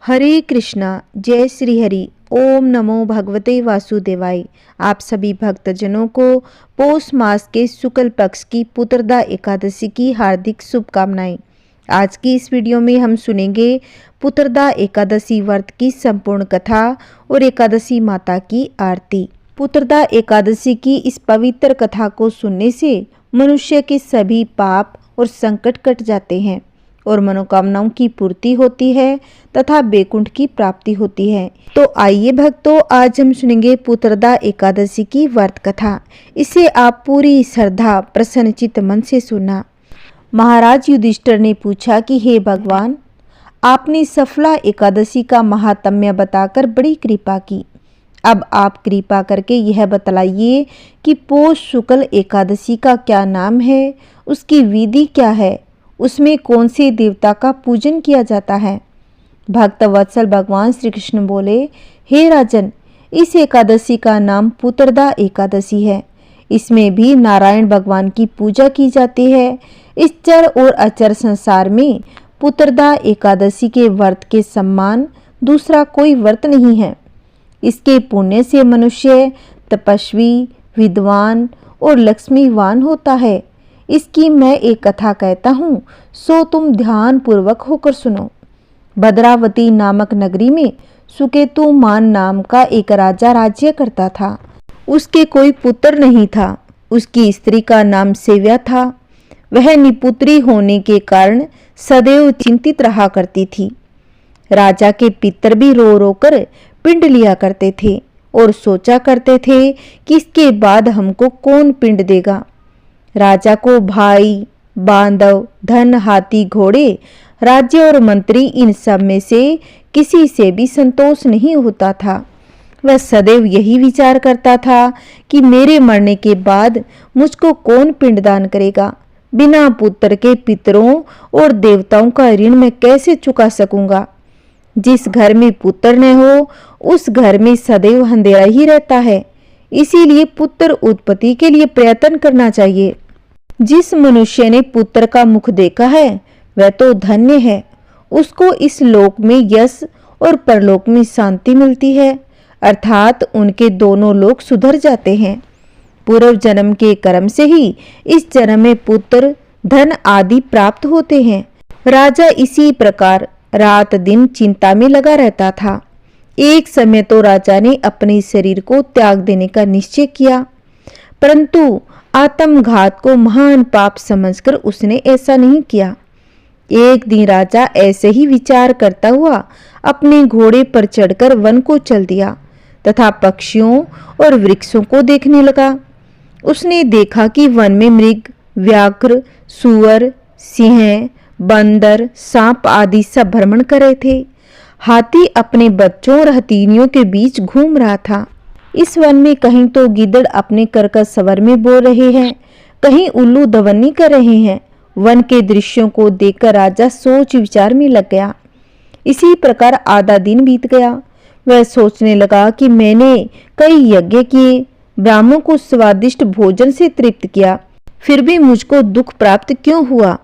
हरे कृष्णा, जय श्री हरि। ओम नमो भगवते वासुदेवाय। आप सभी भक्तजनों को पौष मास के शुक्ल पक्ष की पुत्रदा एकादशी की हार्दिक शुभकामनाएं। आज की इस वीडियो में हम सुनेंगे पुत्रदा एकादशी व्रत की संपूर्ण कथा और एकादशी माता की आरती। पुत्रदा एकादशी की इस पवित्र कथा को सुनने से मनुष्य के सभी पाप और संकट कट जाते हैं और मनोकामनाओं की पूर्ति होती है तथा बैकुंठ की प्राप्ति होती है। तो आइए भक्तों, आज हम सुनेंगे पुत्रदा एकादशी की व्रत कथा। इसे आप पूरी श्रद्धा प्रसन्नचित्त मन से सुनना। महाराज युधिष्ठिर ने पूछा कि हे भगवान, आपने सफला एकादशी का महात्म्य बताकर बड़ी कृपा की। अब आप कृपा करके यह बतलाइए कि पौष शुक्ल एकादशी का क्या नाम है, उसकी विधि क्या है, उसमें कौन से देवता का पूजन किया जाता है। भक्त वत्सल भगवान श्री कृष्ण बोले, हे राजन, इस एकादशी का नाम पुत्रदा एकादशी है। इसमें भी नारायण भगवान की पूजा की जाती है। इस चर और अचर संसार में पुत्रदा एकादशी के व्रत के समान दूसरा कोई व्रत नहीं है। इसके पुण्य से मनुष्य तपस्वी, विद्वान और लक्ष्मीवान होता है। इसकी मैं एक कथा कहता हूँ, सो तुम ध्यान पूर्वक होकर सुनो। भद्रावती नामक नगरी में सुकेतु मान नाम का एक राजा राज्य करता था। उसके कोई पुत्र नहीं था। उसकी स्त्री का नाम सेव्या था। वह निपुत्री होने के कारण सदैव चिंतित रहा करती थी। राजा के पितर भी रो रो कर पिंड लिया करते थे और सोचा करते थे कि इसके बाद हमको कौन पिंड देगा। राजा को भाई, बांधव, धन, हाथी, घोड़े, राज्य और मंत्री, इन सब में से किसी से भी संतोष नहीं होता था। वह सदैव यही विचार करता था कि मेरे मरने के बाद मुझको कौन पिंडदान करेगा। बिना पुत्र के पितरों और देवताओं का ऋण मैं कैसे चुका सकूंगा। जिस घर में पुत्र न हो उस घर में सदैव अंधेरा ही रहता है। इसीलिए पुत्र उत्पत्ति के लिए प्रयत्न करना चाहिए। जिस मनुष्य ने पुत्र का मुख देखा है वह तो धन्य है। उसको इस लोक में यश और परलोक में शांति मिलती है, अर्थात उनके दोनों लोक सुधर जाते हैं। पूर्व जन्म के कर्म से ही इस जन्म में पुत्र, धन आदि प्राप्त होते हैं। राजा इसी प्रकार रात दिन चिंता में लगा रहता था। एक समय तो राजा ने अपने शरीर को त्याग देने का निश्चय किया, परंतु आत्मघात को महान पाप समझकर उसने ऐसा नहीं किया। एक दिन राजा ऐसे ही विचार करता हुआ अपने घोड़े पर चढ़कर वन को चल दिया तथा पक्षियों और वृक्षों को देखने लगा। उसने देखा कि वन में मृग, व्याघ्र, सूअर, सिंह, बंदर, सांप आदि सब भ्रमण कर रहे थे। हाथी अपने बच्चों और हथीनियों के बीच घूम रहा था। इस वन में कहीं तो गिद्दड़ अपने कर्कश स्वर में बोल रहे हैं, कहीं उल्लू दवन्नी कर रहे हैं। वन के दृश्यों को देखकर राजा सोच विचार में लग गया। इसी प्रकार आधा दिन बीत गया। वह सोचने लगा कि मैंने कई यज्ञ किए, ब्राह्मणों को स्वादिष्ट भोजन से तृप्त किया, फिर भी मुझको दुख प्राप्त क्यों हुआ।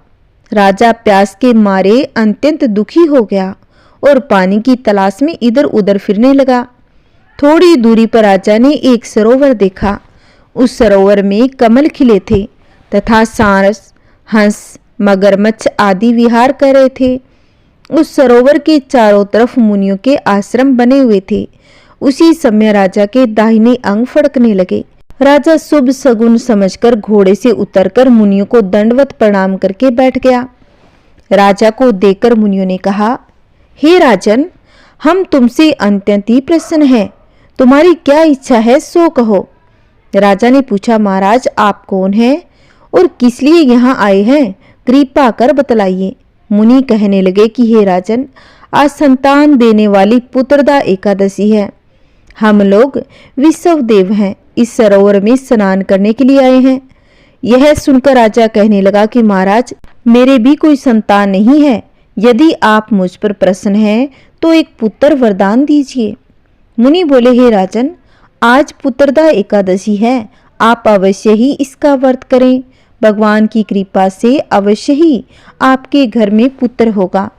राजा प्यास के मारे अत्यंत दुखी हो गया और पानी की तलाश में इधर उधर फिरने लगा। थोड़ी दूरी पर राजा ने एक सरोवर देखा। उस सरोवर में कमल खिले थे तथा सारस, हंस, मगरमच्छ आदि विहार कर रहे थे। उस सरोवर के चारों तरफ मुनियों के आश्रम बने हुए थे। उसी समय राजा के दाहिने अंग फड़कने लगे। राजा शुभ सगुन समझकर घोड़े से उतरकर मुनियों को दंडवत प्रणाम करके बैठ गया। राजा को देखकर मुनियों ने कहा, हे राजन, हम तुमसे अत्यंत ही प्रसन्न हैं। तुम्हारी क्या इच्छा है सो कहो। राजा ने पूछा, महाराज आप कौन हैं और किस लिए यहाँ आए हैं, कृपा कर बतलाइए। मुनि कहने लगे कि हे राजन, आज संतान देने वाली पुत्रदा एकादशी है। हम लोग विश्वदेव हैं, इस सरोवर में स्नान करने के लिए आए हैं। यह सुनकर राजा कहने लगा कि महाराज, मेरे भी कोई संतान नहीं है। यदि आप मुझ पर प्रसन्न हैं तो एक पुत्र वरदान दीजिए। मुनि बोले, हे राजन, आज पुत्रदा एकादशी है, आप अवश्य ही इसका व्रत करें। भगवान की कृपा से अवश्य ही आपके घर में पुत्र होगा।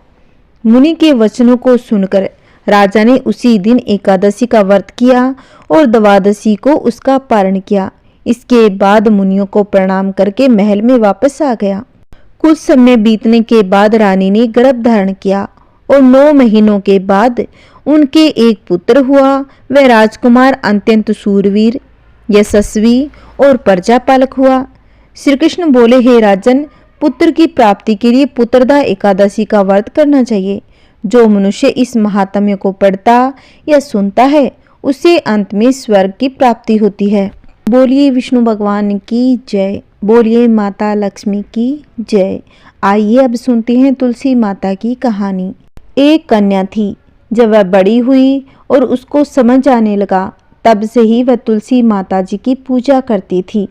मुनि के वचनों को सुनकर राजा ने उसी दिन एकादशी का व्रत किया और द्वादशी को उसका पारण किया। इसके बाद मुनियों को प्रणाम करके महल में वापस आ गया। कुछ समय बीतने के बाद रानी ने गर्भ धारण किया और 9 महीनों के बाद उनके एक पुत्र हुआ। वह राजकुमार अत्यंत सूरवीर, यशस्वी और प्रजापालक हुआ। श्री कृष्ण बोले, हे राजन, पुत्र की प्राप्ति के लिए पुत्रदा एकादशी का व्रत करना चाहिए। जो मनुष्य इस महात्म्य को पढ़ता या सुनता है उसे अंत में स्वर्ग की प्राप्ति होती है। बोलिए विष्णु भगवान की जय। बोलिए माता लक्ष्मी की जय। आइए अब सुनते हैं तुलसी माता की कहानी। एक कन्या थी। जब वह बड़ी हुई और उसको समझ आने लगा, तब से ही वह तुलसी माता जी की पूजा करती थी।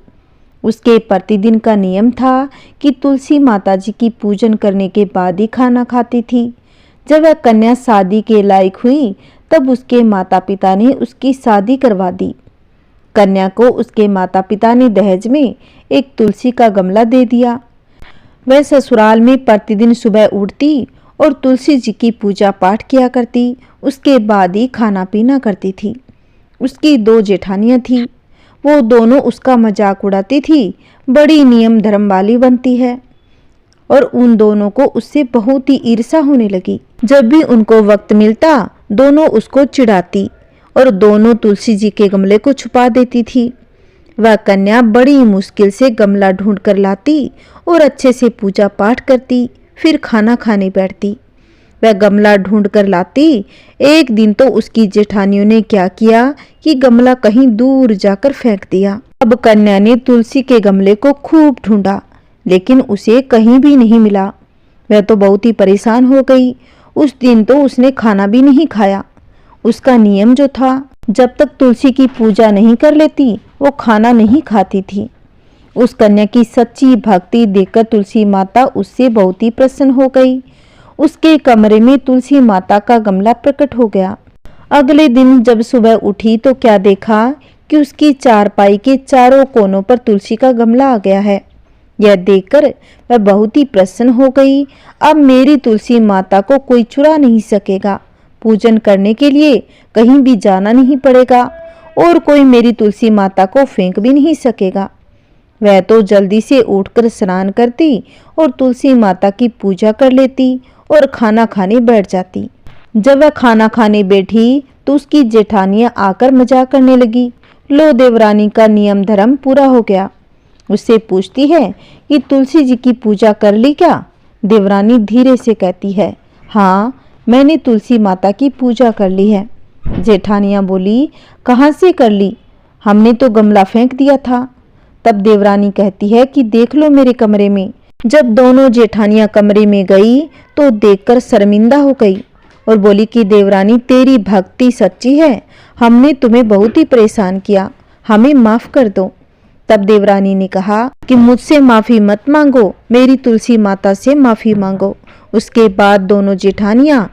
उसके प्रतिदिन का नियम था कि तुलसी माता जी की पूजन करने के बाद ही खाना खाती थी। जब वह कन्या शादी के लायक हुई, तब उसके माता पिता ने उसकी शादी करवा दी। कन्या को उसके माता पिता ने दहेज में एक तुलसी का गमला दे दिया। वह ससुराल में प्रतिदिन सुबह उठती और तुलसी जी की पूजा पाठ किया करती। उसके बाद ही खाना पीना करती थी। उसकी 2 जेठानियां थी। वो दोनों उसका मजाक उड़ाती थी। बड़ी नियम धर्म वाली बनती है और उन दोनों को उससे बहुत ही ईर्ष्या होने लगी। जब भी उनको वक्त मिलता, दोनों उसको चिढ़ाती और दोनों तुलसी जी के गमले को छुपा देती थी। वह कन्या बड़ी मुश्किल से गमला ढूंढ कर लाती और अच्छे से पूजा पाठ करती, फिर खाना खाने बैठती। वह गमला ढूंढ कर लाती। एक दिन तो उसकी जेठानियों ने क्या किया कि गमला कहीं दूर जाकर फेंक दिया। अब कन्या ने तुलसी के गमले को खूब ढूंढा, लेकिन उसे कहीं भी नहीं मिला। वह तो बहुत ही परेशान हो गई। उस दिन तो उसने खाना भी नहीं खाया। उसका नियम जो था, जब तक तुलसी की पूजा नहीं कर लेती वो खाना नहीं खाती थी। उस कन्या की सच्ची भक्ति देखकर तुलसी माता उससे बहुत ही प्रसन्न हो गई। उसके कमरे में तुलसी माता का गमला प्रकट हो गया। अगले दिन जब सुबह उठी तो क्या देखा कि उसकी चारपाई के चारों कोनों पर तुलसी का गमला आ गया है। यह देखकर वह बहुत ही प्रसन्न हो गई। अब मेरी तुलसी माता को कोई चुरा नहीं सकेगा। पूजन करने के लिए कहीं भी जाना नहीं पड़ेगा और कोई मेरी तुलसी माता को फेंक भी नहीं सकेगा। वह तो जल्दी से उठकर स्नान करती और तुलसी माता की पूजा कर लेती और खाना खाने बैठ जाती। जब वह खाना खाने बैठी तो उसकी जेठानियां आकर मजाक करने लगी। लो, देवरानी का नियम धर्म पूरा हो गया। उससे पूछती है कि तुलसी जी की पूजा कर ली क्या? देवरानी धीरे से कहती है, हाँ, मैंने तुलसी माता की पूजा कर ली है। जेठानियां बोली, कहाँ से कर ली? हमने तो गमला फेंक दिया था। तब देवरानी कहती है कि देख लो मेरे कमरे में। जब दोनों जेठानियां कमरे में गई तो देखकर शर्मिंदा हो गई और बोली कि देवरानी, तेरी भक्ति सच्ची है, हमने तुम्हें बहुत ही परेशान किया, हमें माफ कर दो। तब देवरानी ने कहा कि मुझसे माफी मत मांगो, मेरी तुलसी माता से माफी मांगो। उसके बाद दोनों जेठानियां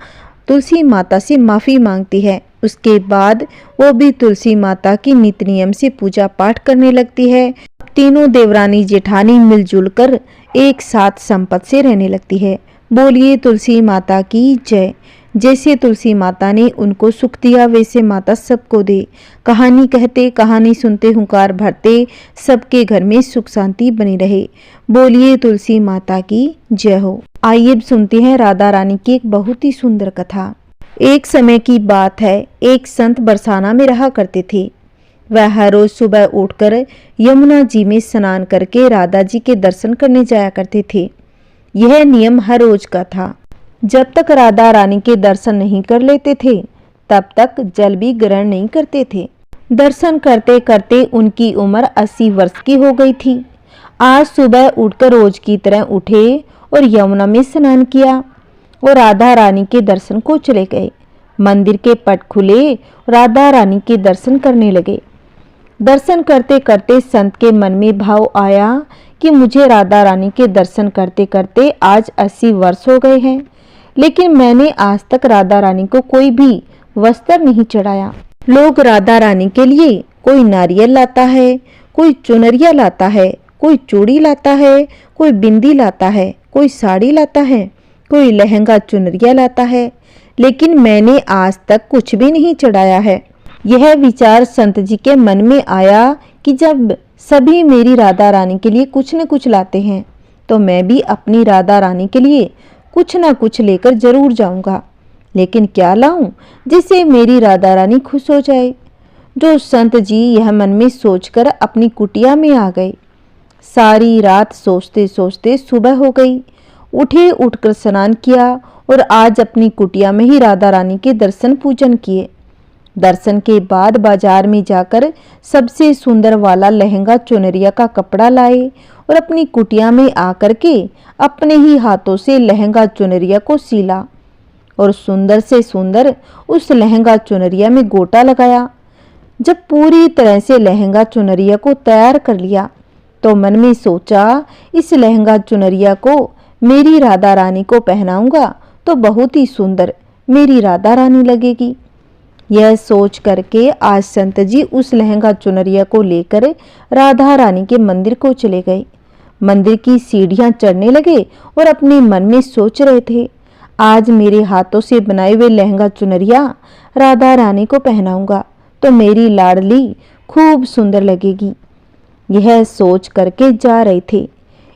तुलसी माता से माफी मांगती है। उसके बाद वो भी तुलसी माता की नित्य नियम से पूजा पाठ करने लगती है। तीनों देवरानी जेठानी मिलजुल कर एक साथ संपत्ति से रहने लगती है। बोलिए तुलसी माता की जय। जैसे तुलसी माता ने उनको सुख दिया, वैसे माता सबको दे। कहानी कहते, कहानी सुनते, हुंकार भरते, सबके घर में सुख शांति बनी रहे। बोलिए तुलसी माता की जय हो। आइए अब सुनते हैं राधा रानी की एक बहुत ही सुंदर कथा। एक समय की बात है, एक संत बरसाना में रहा करते थे। वह हर रोज सुबह उठकर यमुना जी में स्नान करके राधा जी के दर्शन करने जाया करते थे। यह नियम हर रोज का था। जब तक राधा रानी के दर्शन नहीं कर लेते थे, तब तक जल भी ग्रहण नहीं करते थे। दर्शन करते करते उनकी उम्र 80 वर्ष की हो गई थी। आज सुबह उठकर रोज की तरह उठे और यमुना में स्नान किया और राधा रानी के दर्शन को चले गए। मंदिर के पट खुले, राधा रानी के दर्शन करने लगे। दर्शन करते करते संत के मन में भाव आया कि मुझे राधा रानी के दर्शन करते करते आज 80 वर्ष हो गए हैं, लेकिन मैंने आज तक राधा रानी को कोई भी वस्त्र नहीं चढ़ाया। लोग राधा रानी के लिए कोई नारियल लाता है, कोई चुनरिया लाता है, कोई चूड़ी लाता है, कोई बिंदी लाता है, कोई साड़ी लाता है, कोई लहंगा चुनरिया लाता है, लेकिन मैंने आज तक कुछ भी नहीं चढ़ाया है। यह विचार संत जी के मन में आया कि जब सभी मेरी राधा रानी के लिए कुछ न कुछ लाते हैं, तो मैं भी अपनी राधा रानी के लिए कुछ न कुछ लेकर जरूर जाऊंगा। लेकिन क्या लाऊं जिससे मेरी राधा रानी खुश हो जाए। जो संत जी यह मन में सोचकर अपनी कुटिया में आ गए। सारी रात सोचते सोचते सुबह हो गई। उठकर स्नान किया और आज अपनी कुटिया में ही राधा रानी के दर्शन पूजन किए। दर्शन के बाद बाजार में जाकर सबसे सुंदर वाला लहंगा चुनरिया का कपड़ा लाए और अपनी कुटिया में आकर के अपने ही हाथों से लहंगा चुनरिया को सीला और सुंदर से सुंदर उस लहंगा चुनरिया में गोटा लगाया। जब पूरी तरह से लहंगा चुनरिया को तैयार कर लिया तो मन में सोचा, इस लहंगा चुनरिया को मेरी राधा रानी को पहनाऊंगा तो बहुत ही सुंदर मेरी राधा रानी लगेगी। यह सोच करके आज संत जी उस लहंगा चुनरिया को लेकर राधा रानी के मंदिर को चले गए। मंदिर की सीढ़ियां चढ़ने लगे और अपने मन में सोच रहे थे, आज मेरे हाथों से बनाए हुए लहंगा चुनरिया राधा रानी को पहनाऊंगा तो मेरी लाडली खूब सुंदर लगेगी। यह सोच करके जा रहे थे।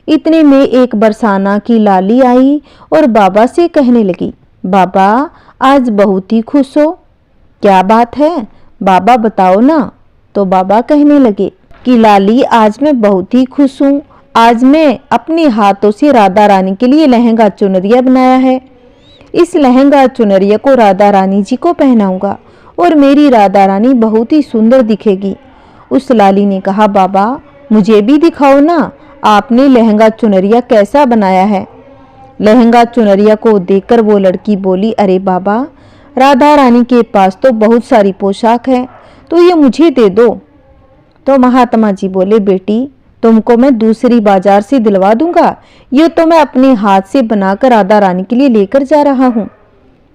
इतने में एक बरसाना की लाली आई और बाबा से कहने लगी, बाबा आज बहुत ही खुश हो, क्या बात है बाबा बताओ ना। तो बाबा कहने लगे कि लाली आज मैं बहुत ही खुश हूँ। आज मैं अपने हाथों से राधा रानी के लिए लहंगा चुनरिया बनाया है। इस लहंगा चुनरिया को राधा रानी जी को पहनाऊंगा और मेरी राधा रानी बहुत ही सुंदर दिखेगी। उस लाली ने कहा, बाबा मुझे भी दिखाओ ना, आपने लहंगा चुनरिया कैसा बनाया है। लहंगा चुनरिया को देखकर वो लड़की बोली, अरे बाबा राधा रानी के पास तो बहुत सारी पोशाक है, तो ये मुझे दे दो। तो महात्मा जी बोले, बेटी तुमको मैं दूसरी बाजार से दिलवा दूंगा, ये तो मैं अपने हाथ से बनाकर राधा रानी के लिए लेकर जा रहा हूँ,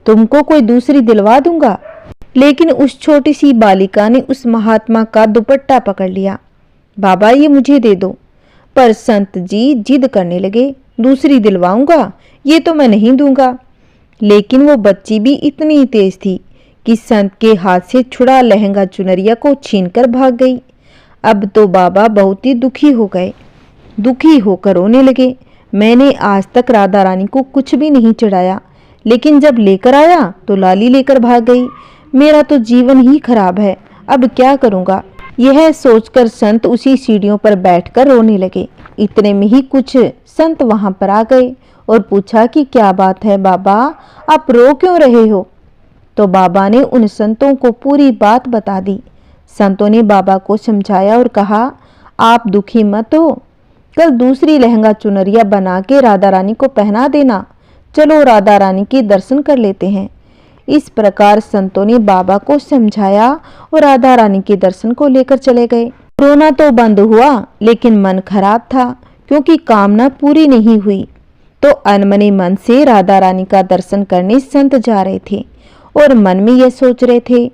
तुमको कोई दूसरी दिलवा दूंगा। लेकिन उस छोटी सी बालिका ने उस महात्मा का दुपट्टा पकड़ लिया, बाबा ये मुझे दे दो। पर संत जी जिद करने लगे, दूसरी दिलवाऊंगा, ये तो मैं नहीं दूंगा। लेकिन वो बच्ची भी इतनी तेज थी कि संत के हाथ से छुड़ा लहंगा चुनरिया को छीनकर भाग गई। अब तो बाबा बहुत ही दुखी हो गए, दुखी होकर रोने लगे। मैंने आज तक राधा रानी को कुछ भी नहीं चढ़ाया, लेकिन जब लेकर आया तो लाली लेकर भाग गई। मेरा तो जीवन ही खराब है, अब क्या करूँगा। यह सोचकर संत उसी सीढ़ियों पर बैठकर रोने लगे। इतने में ही कुछ संत वहां पर आ गए और पूछा कि क्या बात है बाबा, आप रो क्यों रहे हो। तो बाबा ने उन संतों को पूरी बात बता दी। संतों ने बाबा को समझाया और कहा, आप दुखी मत हो, कल दूसरी लहंगा चुनरिया बना के राधा रानी को पहना देना, चलो राधा रानी के दर्शन कर लेते हैं। इस प्रकार संतों ने बाबा को समझाया और राधा रानी के दर्शन को लेकर चले गए। रोना तो बंद हुआ, लेकिन मन खराब था क्योंकि कामना पूरी नहीं हुई। तो अनमने मन से राधा रानी का दर्शन करने संत जा रहे थे और मन में यह सोच रहे थे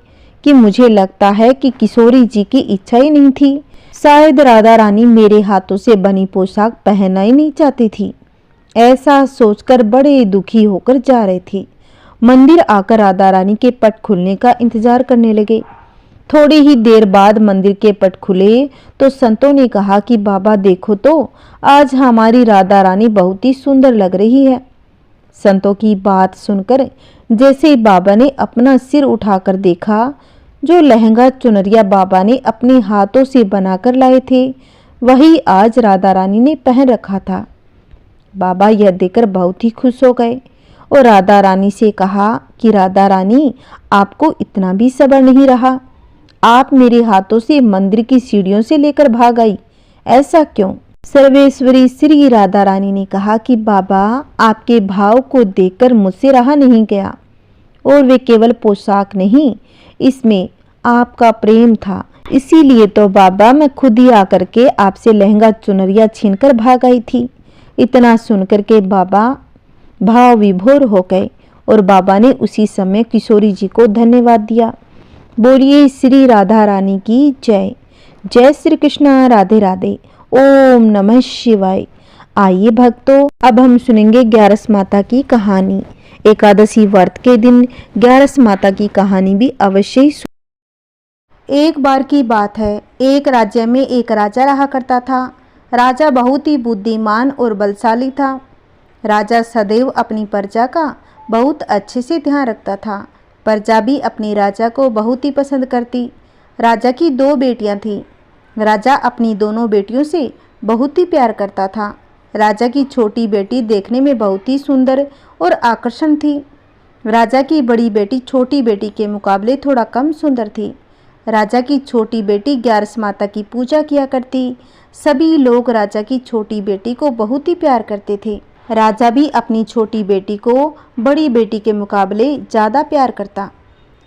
कि मुझे लगता है कि किशोरी जी की इच्छा ही नहीं थी, शायद राधा रानी मेरे हाथों से बनी पोशाक पहनना ही नहीं चाहती थी। ऐसा सोचकर बड़े दुखी होकर जा रहे थे। मंदिर आकर राधा रानी के पट खुलने का इंतजार करने लगे। थोड़ी ही देर बाद मंदिर के पट खुले तो संतों ने कहा कि बाबा देखो तो, आज हमारी राधा रानी बहुत ही सुंदर लग रही है। संतों की बात सुनकर जैसे ही बाबा ने अपना सिर उठाकर देखा, जो लहंगा चुनरिया बाबा ने अपने हाथों से बनाकर लाए थे वही आज राधा रानी ने पहन रखा था। बाबा यह देखकर बहुत ही खुश हो गए और राधा रानी से कहा कि राधा रानी, आपको इतना भी सब्र नहीं रहा, आप मेरे हाथों से मंदिर की सीढ़ियों से लेकर भाग आई, ऐसा क्यों। सर्वेश्वरी श्री राधा रानी ने कहा कि बाबा आपके भाव को देखकर मुझसे रहा नहीं गया, और वे केवल पोशाक नहीं, इसमें आपका प्रेम था, इसीलिए तो बाबा मैं खुद ही आकर के आपसे लहंगा चुनरिया छीनकर भाग आई थी। इतना सुनकर के बाबा भाव विभोर हो गए और बाबा ने उसी समय किशोरी जी को धन्यवाद दिया। बोलिए श्री राधा रानी की जय। जय श्री कृष्ण, राधे राधे। ओम नमः शिवाय। आइए भक्तों, अब हम सुनेंगे ग्यारस माता की कहानी। एकादशी व्रत के दिन ग्यारस माता की कहानी भी अवश्य ही एक बार की बात है, एक राज्य में एक राजा रहा करता था। राजा बहुत ही बुद्धिमान और बलशाली था। राजा सदैव अपनी प्रजा का बहुत अच्छे से ध्यान रखता था। प्रजा भी अपने राजा को बहुत ही पसंद करती। राजा की 2 बेटियां थीं। राजा अपनी दोनों बेटियों से बहुत ही प्यार करता था। राजा की छोटी बेटी देखने में बहुत ही सुंदर और आकर्षण थी। राजा की बड़ी बेटी छोटी बेटी के मुकाबले थोड़ा कम सुंदर थी। राजा की छोटी बेटी ग्यारस माता की पूजा किया करती। सभी लोग राजा की छोटी बेटी को बहुत ही प्यार करते थे। राजा भी अपनी छोटी बेटी को बड़ी बेटी के मुकाबले ज़्यादा प्यार करता,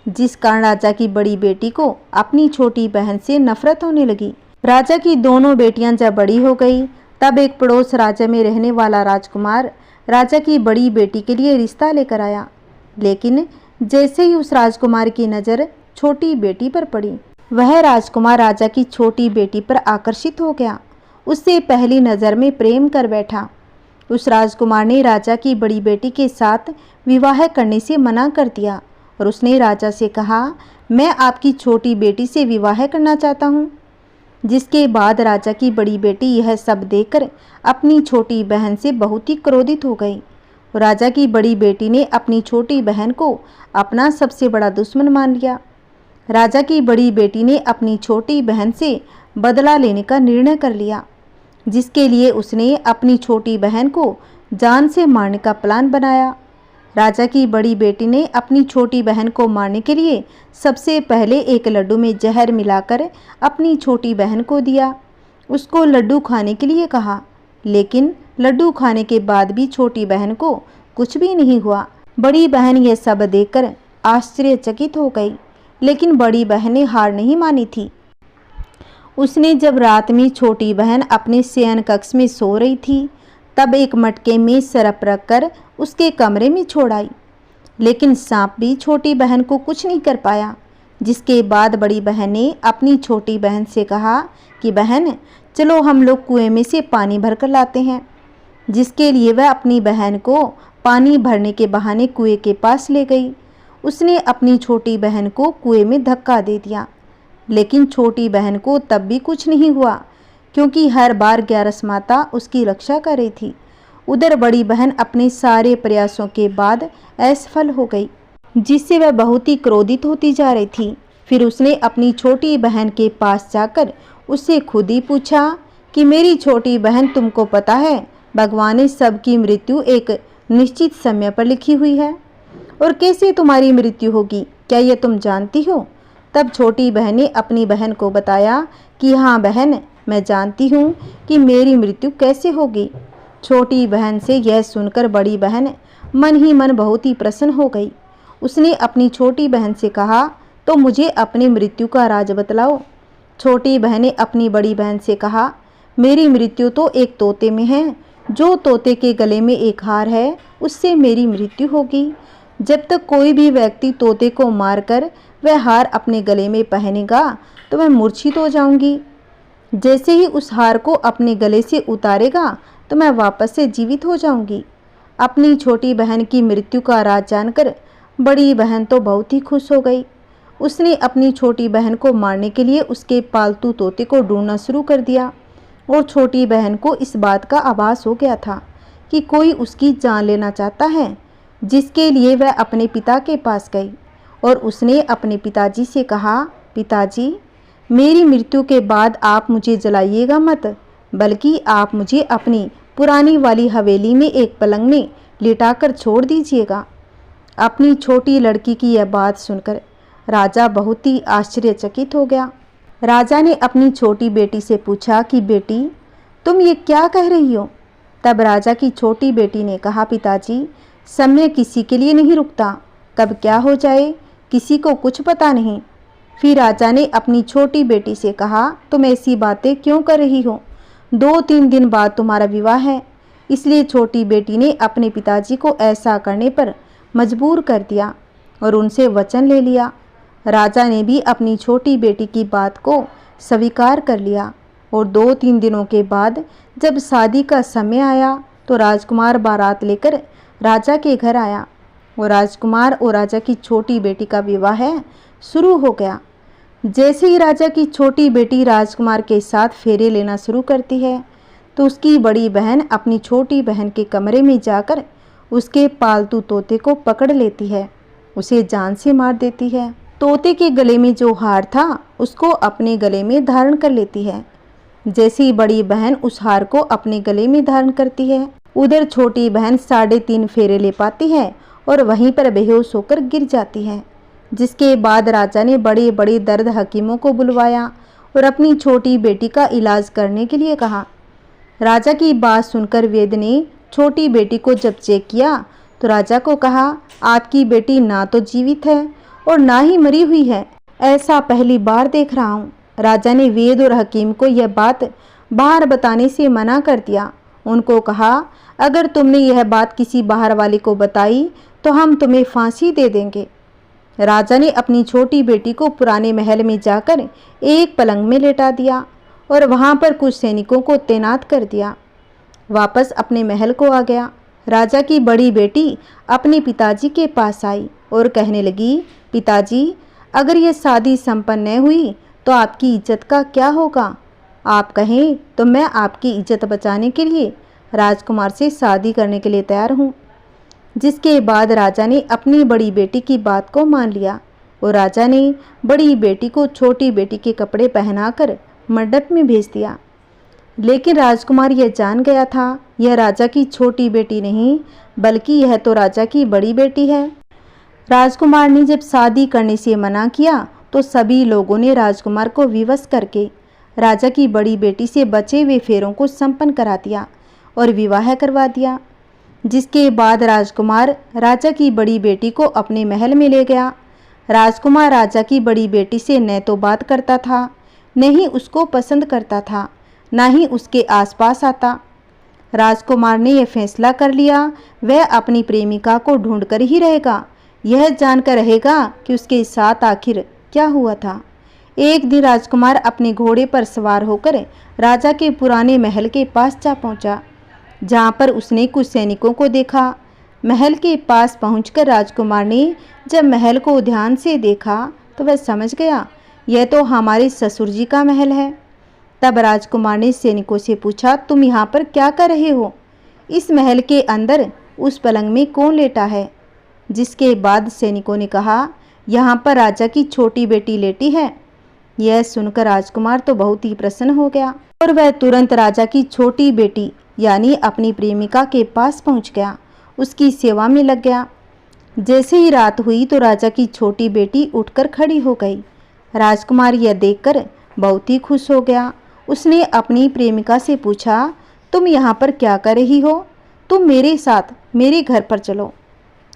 जिस कारण राजा की बड़ी बेटी को अपनी छोटी बहन से नफरत होने लगी। राजा की दोनों बेटियां जब बड़ी हो गई, तब एक पड़ोस राज्य में रहने वाला राजकुमार राजा की बड़ी बेटी के लिए रिश्ता लेकर आया। लेकिन जैसे ही उस राजकुमार की नज़र छोटी बेटी पर पड़ी, वह राजकुमार राजा की छोटी बेटी पर आकर्षित हो गया। उससे पहली नज़र में प्रेम कर बैठा। उस राजकुमार ने राजा की बड़ी बेटी के साथ विवाह करने से मना कर दिया और उसने राजा से कहा, मैं आपकी छोटी बेटी से विवाह करना चाहता हूँ। जिसके बाद राजा की बड़ी बेटी यह सब देखकर अपनी छोटी बहन से बहुत ही क्रोधित हो गई। राजा की बड़ी बेटी ने अपनी छोटी बहन को अपना सबसे बड़ा दुश्मन मान लिया। राजा की बड़ी बेटी ने अपनी छोटी बहन से बदला लेने का निर्णय कर लिया, जिसके लिए उसने अपनी छोटी बहन को जान से मारने का प्लान बनाया। राजा की बड़ी बेटी ने अपनी छोटी बहन को मारने के लिए सबसे पहले एक लड्डू में जहर मिलाकर अपनी छोटी बहन को दिया। उसको लड्डू खाने के लिए कहा, लेकिन लड्डू खाने के बाद भी छोटी बहन को कुछ भी नहीं हुआ। बड़ी बहन यह सब देखकर आश्चर्यचकित हो गई, लेकिन बड़ी बहन ने हार नहीं मानी थी। उसने जब रात में छोटी बहन अपने शयन कक्ष में सो रही थी, तब एक मटके में सरप रखकर उसके कमरे में छोड़ आई। लेकिन सांप भी छोटी बहन को कुछ नहीं कर पाया। जिसके बाद बड़ी बहन ने अपनी छोटी बहन से कहा कि बहन, चलो हम लोग कुएं में से पानी भर कर लाते हैं। जिसके लिए वह अपनी बहन को पानी भरने के बहाने कुएं के पास ले गई। उसने अपनी छोटी बहन को कुएं में धक्का दे दिया, लेकिन छोटी बहन को तब भी कुछ नहीं हुआ, क्योंकि हर बार ग्यारस माता उसकी रक्षा कर रही थी। उधर बड़ी बहन अपने सारे प्रयासों के बाद असफल हो गई, जिससे वह बहुत ही क्रोधित होती जा रही थी। फिर उसने अपनी छोटी बहन के पास जाकर उससे खुद ही पूछा कि मेरी छोटी बहन, तुमको पता है भगवान ने सबकी मृत्यु एक निश्चित समय पर लिखी हुई है, और कैसे तुम्हारी मृत्यु होगी, क्या यह तुम जानती हो? तब छोटी बहन ने अपनी बहन को बताया कि हाँ बहन, मैं जानती हूँ कि मेरी मृत्यु कैसे होगी। छोटी बहन से यह सुनकर बड़ी बहन मन ही मन बहुत ही प्रसन्न हो गई। उसने अपनी छोटी बहन से कहा, तो मुझे अपनी मृत्यु का राज बतलाओ। छोटी बहन ने अपनी बड़ी बहन से कहा, मेरी मृत्यु तो एक तोते में है। जो तोते के गले में एक हार है, उससे मेरी मृत्यु होगी। जब तक कोई भी व्यक्ति तोते को मारकर वह हार अपने गले में पहनेगा, तो मैं मूर्छित हो जाऊंगी। जैसे ही उस हार को अपने गले से उतारेगा, तो मैं वापस से जीवित हो जाऊंगी। अपनी छोटी बहन की मृत्यु का राज जानकर बड़ी बहन तो बहुत ही खुश हो गई। उसने अपनी छोटी बहन को मारने के लिए उसके पालतू तोते को ढूंढना शुरू कर दिया, और छोटी बहन को इस बात का आभास हो गया था कि कोई उसकी जान लेना चाहता है। जिसके लिए वह अपने पिता के पास गई और उसने अपने पिताजी से कहा, पिताजी, मेरी मृत्यु के बाद आप मुझे जलाइएगा मत, बल्कि आप मुझे अपनी पुरानी वाली हवेली में एक पलंग में लिटाकर छोड़ दीजिएगा। अपनी छोटी लड़की की यह बात सुनकर राजा बहुत ही आश्चर्यचकित हो गया। राजा ने अपनी छोटी बेटी से पूछा कि बेटी, तुम ये क्या कह रही हो? तब राजा की छोटी बेटी ने कहा, पिताजी, समय किसी के लिए नहीं रुकता, कब क्या हो जाए किसी को कुछ पता नहीं। फिर राजा ने अपनी छोटी बेटी से कहा, तुम ऐसी बातें क्यों कर रही हो? 2-3 दिन बाद तुम्हारा विवाह है। इसलिए छोटी बेटी ने अपने पिताजी को ऐसा करने पर मजबूर कर दिया और उनसे वचन ले लिया। राजा ने भी अपनी छोटी बेटी की बात को स्वीकार कर लिया। और 2-3 दिनों के बाद जब शादी का समय आया तो राजकुमार बारात लेकर राजा के घर आया और राजकुमार और राजा की छोटी बेटी का विवाह शुरू हो गया। जैसे ही राजा की छोटी बेटी राजकुमार के साथ फेरे लेना शुरू करती है तो उसकी बड़ी बहन अपनी छोटी बहन के कमरे में जाकर उसके पालतू तोते को पकड़ लेती है, उसे जान से मार देती है। तोते के गले में जो हार था उसको अपने गले में धारण कर लेती है। जैसे ही बड़ी बहन उस हार को अपने गले में धारण करती है, उधर छोटी बहन 3.5 फेरे ले पाती है और वहीं पर बेहोश होकर गिर जाती है। जिसके बाद राजा ने बड़े बड़े दर्द हकीमों को बुलवाया और अपनी छोटी बेटी का इलाज करने के लिए कहा। राजा की बात सुनकर वैद्य ने छोटी बेटी को जब चेक किया तो राजा को कहा, आपकी बेटी ना तो जीवित है और ना ही मरी हुई है, ऐसा पहली बार देख रहा हूँ। राजा ने वैद्य और हकीम को यह बात बाहर बताने से मना कर दिया। उनको कहा, अगर तुमने यह बात किसी बाहर वाले को बताई तो हम तुम्हें फांसी दे देंगे। राजा ने अपनी छोटी बेटी को पुराने महल में जाकर एक पलंग में लेटा दिया और वहां पर कुछ सैनिकों को तैनात कर दिया। वापस अपने महल को आ गया। राजा की बड़ी बेटी अपने पिताजी के पास आई और कहने लगी, पिताजी, अगर यह शादी संपन्न न हुई तो आपकी इज्जत का क्या होगा? आप कहें तो मैं आपकी इज्जत बचाने के लिए राजकुमार से शादी करने के लिए तैयार हूँ। जिसके बाद राजा ने अपनी बड़ी बेटी की बात को मान लिया और राजा ने बड़ी बेटी को छोटी बेटी के कपड़े पहनाकर मंडप में भेज दिया। लेकिन राजकुमार यह जान गया था, यह राजा की छोटी बेटी नहीं बल्कि यह तो राजा की बड़ी बेटी है। राजकुमार ने जब शादी करने से मना किया तो सभी लोगों ने राजकुमार को विवश करके राजा की बड़ी बेटी से बचे हुए फेरों को संपन्न करा दिया और विवाह करवा दिया। जिसके बाद राजकुमार राजा की बड़ी बेटी को अपने महल में ले गया। राजकुमार राजा की बड़ी बेटी से न तो बात करता था, न ही उसको पसंद करता था, न ही उसके आसपास आता। राजकुमार ने यह फैसला कर लिया वह अपनी प्रेमिका को ढूंढकर ही रहेगा, यह जानकर रहेगा कि उसके साथ आखिर क्या हुआ था। एक दिन राजकुमार अपने घोड़े पर सवार होकर राजा के पुराने महल के पास जा पहुंचा, जहां पर उसने कुछ सैनिकों को देखा। महल के पास पहुंचकर राजकुमार ने जब महल को ध्यान से देखा तो वह समझ गया यह तो हमारे ससुर जी का महल है। तब राजकुमार ने सैनिकों से पूछा, तुम यहाँ पर क्या कर रहे हो? इस महल के अंदर उस पलंग में कौन लेटा है? जिसके बाद सैनिकों ने कहा, यहाँ पर राजा की छोटी बेटी लेटी है। यह सुनकर राजकुमार तो बहुत ही प्रसन्न हो गया और वह तुरंत राजा की छोटी बेटी यानी अपनी प्रेमिका के पास पहुंच गया, उसकी सेवा में लग गया। जैसे ही रात हुई तो राजा की छोटी बेटी उठकर खड़ी हो गई। राजकुमार यह देखकर बहुत ही खुश हो गया। उसने अपनी प्रेमिका से पूछा, तुम यहाँ पर क्या कर रही हो? तुम मेरे साथ मेरे घर पर चलो।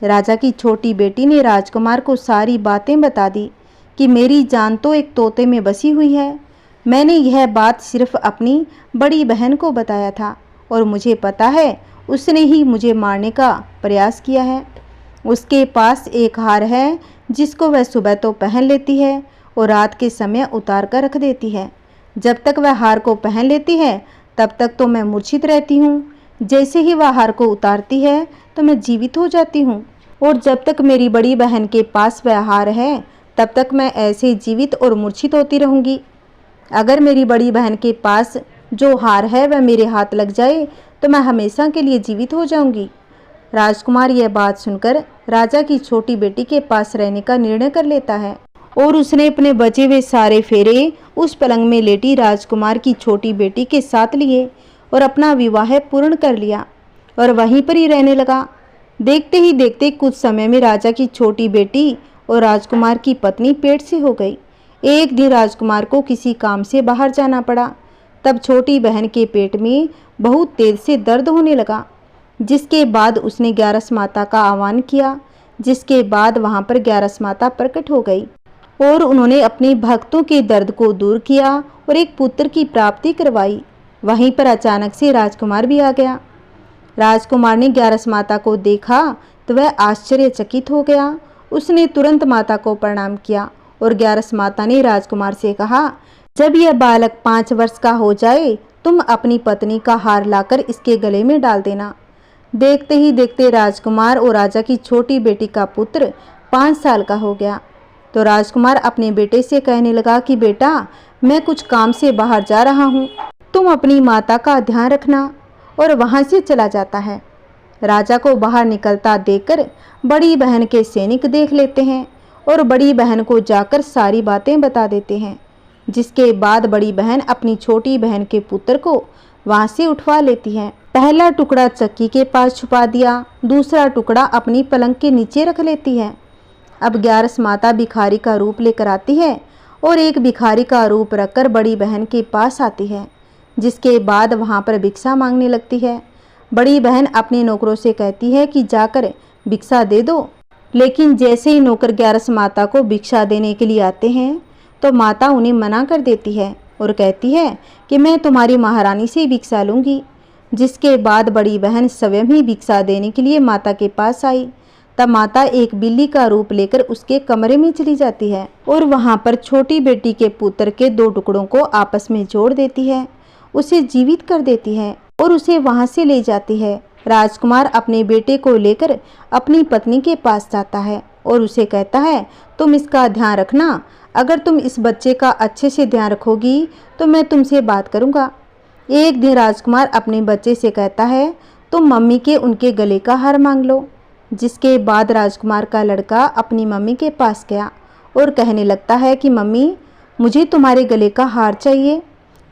राजा की छोटी बेटी ने राजकुमार को सारी बातें बता दी कि मेरी जान तो एक तोते में बसी हुई है। मैंने यह बात सिर्फ अपनी बड़ी बहन को बताया था और मुझे पता है उसने ही मुझे मारने का प्रयास किया है। उसके पास एक हार है जिसको वह सुबह तो पहन लेती है और रात के समय उतार कर रख देती है। जब तक वह हार को पहन लेती है तब तक तो मैं मूर्छित रहती हूँ। जैसे ही वह हार को उतारती है तो मैं जीवित हो जाती हूँ और जब तक मेरी बड़ी बहन के पास वह हार है तब तक मैं ऐसे जीवित और मूर्छित होती रहूँगी। अगर मेरी बड़ी बहन के पास जो हार है वह मेरे हाथ लग जाए तो मैं हमेशा के लिए जीवित हो जाऊंगी। राजकुमार यह बात सुनकर राजा की छोटी बेटी के पास रहने का निर्णय कर लेता है और उसने अपने बचे हुए सारे फेरे उस पलंग में लेटी राजकुमार की छोटी बेटी के साथ लिए और अपना विवाह पूर्ण कर लिया और वहीं पर ही रहने लगा। देखते ही देखते कुछ समय में राजा की छोटी बेटी और राजकुमार की पत्नी पेट से हो गई। एक दिन राजकुमार को किसी काम से बाहर जाना पड़ा। तब छोटी बहन के पेट में बहुत तेज से दर्द होने लगा, जिसके बाद उसने ग्यारस माता का आह्वान किया। जिसके बाद वहां पर ग्यारस माता प्रकट हो गई और उन्होंने अपने भक्तों के दर्द को दूर किया और एक पुत्र की प्राप्ति करवाई। वहीं पर अचानक से राजकुमार भी आ गया। राजकुमार ने ग्यारस माता को देखा तो वह आश्चर्यचकित हो गया। उसने तुरंत माता को प्रणाम किया और ग्यारस माता ने राजकुमार से कहा, जब यह बालक 5 वर्ष का हो जाए, तुम अपनी पत्नी का हार लाकर इसके गले में डाल देना। देखते ही देखते राजकुमार और राजा की छोटी बेटी का पुत्र 5 साल का हो गया। तो राजकुमार अपने बेटे से कहने लगा कि बेटा, मैं कुछ काम से बाहर जा रहा हूँ, तुम अपनी माता का ध्यान रखना। और वहाँ से चला जाता है। राजा को बाहर निकलता देखकर बड़ी बहन के सैनिक देख लेते हैं और बड़ी बहन को जाकर सारी बातें बता देते हैं। जिसके बाद बड़ी बहन अपनी छोटी बहन के पुत्र को वहाँ से उठवा लेती है। पहला टुकड़ा चक्की के पास छुपा दिया, दूसरा टुकड़ा अपनी पलंग के नीचे रख लेती है। अब ग्यारस माता भिखारी का रूप लेकर आती है और एक भिखारी का रूप रखकर बड़ी बहन के पास आती है। जिसके बाद वहाँ पर भिक्षा मांगने लगती है। बड़ी बहन अपने नौकरों से कहती है कि जाकर भिक्षा दे दो। लेकिन जैसे ही नौकर ग्यारस माता को भिक्षा देने के लिए आते हैं तो माता उन्हें मना कर देती है और कहती है कि मैं तुम्हारी महारानी से भिक्षा लूँगी। जिसके बाद बड़ी बहन स्वयं ही भिक्षा देने के लिए माता के पास आई। तब माता एक बिल्ली का रूप लेकर उसके कमरे में चली जाती है और वहाँ पर छोटी बेटी के पुत्र के 2 टुकड़ों को आपस में जोड़ देती है, उसे जीवित कर देती है और उसे वहाँ से ले जाती है। राजकुमार अपने बेटे को लेकर अपनी पत्नी के पास जाता है और उसे कहता है, तुम इसका ध्यान रखना। अगर तुम इस बच्चे का अच्छे से ध्यान रखोगी तो मैं तुमसे बात करूँगा। एक दिन राजकुमार अपने बच्चे से कहता है, तुम मम्मी के उनके गले का हार मांग लो। जिसके बाद राजकुमार का लड़का अपनी मम्मी के पास गया और कहने लगता है कि मम्मी, मुझे तुम्हारे गले का हार चाहिए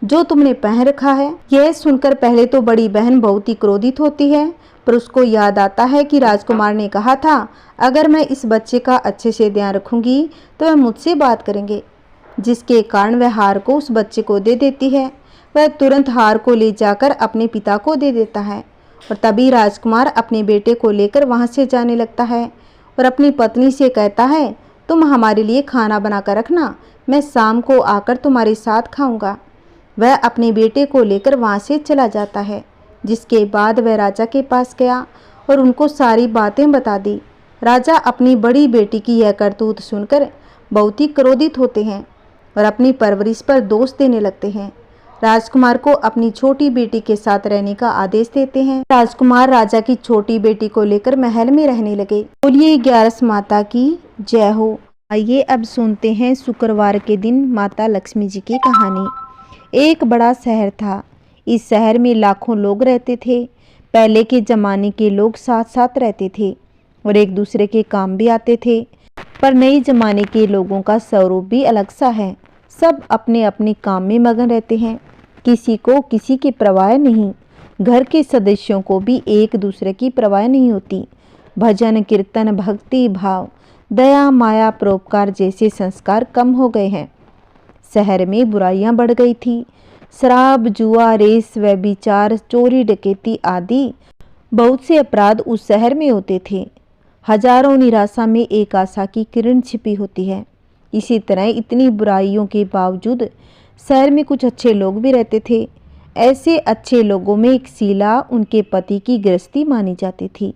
जो तुमने पहन रखा है। यह सुनकर पहले तो बड़ी बहन बहुत ही क्रोधित होती है, पर उसको याद आता है कि राजकुमार ने कहा था अगर मैं इस बच्चे का अच्छे से ध्यान रखूंगी तो वह मुझसे बात करेंगे। जिसके कारण वह हार को उस बच्चे को दे देती है। वह तुरंत हार को ले जाकर अपने पिता को दे देता है और तभी राजकुमार अपने बेटे को लेकर वहाँ से जाने लगता है और अपनी पत्नी से कहता है, तुम हमारे लिए खाना बनाकर रखना, मैं शाम को आकर तुम्हारे साथ खाऊंगा। वह अपने बेटे को लेकर वहाँ से चला जाता है। जिसके बाद वह राजा के पास गया और उनको सारी बातें बता दी। राजा अपनी बड़ी बेटी की यह करतूत सुनकर बहुत ही क्रोधित होते हैं और अपनी परवरिश पर दोष देने लगते हैं। राजकुमार को अपनी छोटी बेटी के साथ रहने का आदेश देते हैं। राजकुमार राजा की छोटी बेटी को लेकर महल में रहने लगे। बोलिए ग्यारस माता की जय हो। आइए अब सुनते हैं शुक्रवार के दिन माता लक्ष्मी जी की कहानी। एक बड़ा शहर था। इस शहर में लाखों लोग रहते थे। पहले के ज़माने के लोग साथ साथ रहते थे और एक दूसरे के काम भी आते थे। पर नए ज़माने के लोगों का स्वरूप भी अलग सा है। सब अपने अपने काम में मगन रहते हैं, किसी को किसी की परवाह नहीं। घर के सदस्यों को भी एक दूसरे की परवाह नहीं होती। भजन कीर्तन, भक्ति भाव, दया माया, परोपकार जैसे संस्कार कम हो गए हैं। शहर में बुराइयां बढ़ गई थी। शराब, जुआ, रेस, व्यभिचार, चोरी, डकैती आदि बहुत से अपराध उस शहर में होते थे। हजारों निराशा में एक आशा की किरण छिपी होती है। इसी तरह इतनी बुराइयों के बावजूद शहर में कुछ अच्छे लोग भी रहते थे। ऐसे अच्छे लोगों में एक शीला उनके पति की गृहस्थी मानी जाती थी।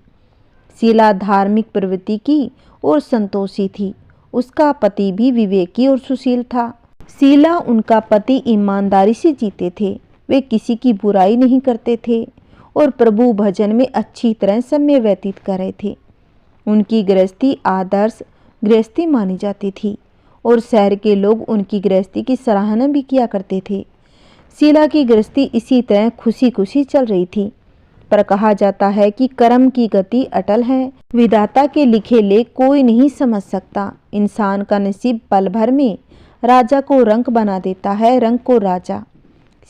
शीला धार्मिक प्रवृत्ति की और संतोषी थी। उसका पति भी विवेकी और सुशील था। शीला उनका पति ईमानदारी से जीते थे। वे किसी की बुराई नहीं करते थे और प्रभु भजन में अच्छी तरह समय व्यतीत कर रहे थे। उनकी गृहस्थी आदर्श गृहस्थी मानी जाती थी और शहर के लोग उनकी गृहस्थी की सराहना भी किया करते थे। शीला की गृहस्थी इसी तरह खुशी खुशी चल रही थी। पर कहा जाता है कि कर्म की गति अटल है। विधाता के लिखे लेख कोई नहीं समझ सकता। इंसान का नसीब पल भर में राजा को रंक बना देता है, रंक को राजा।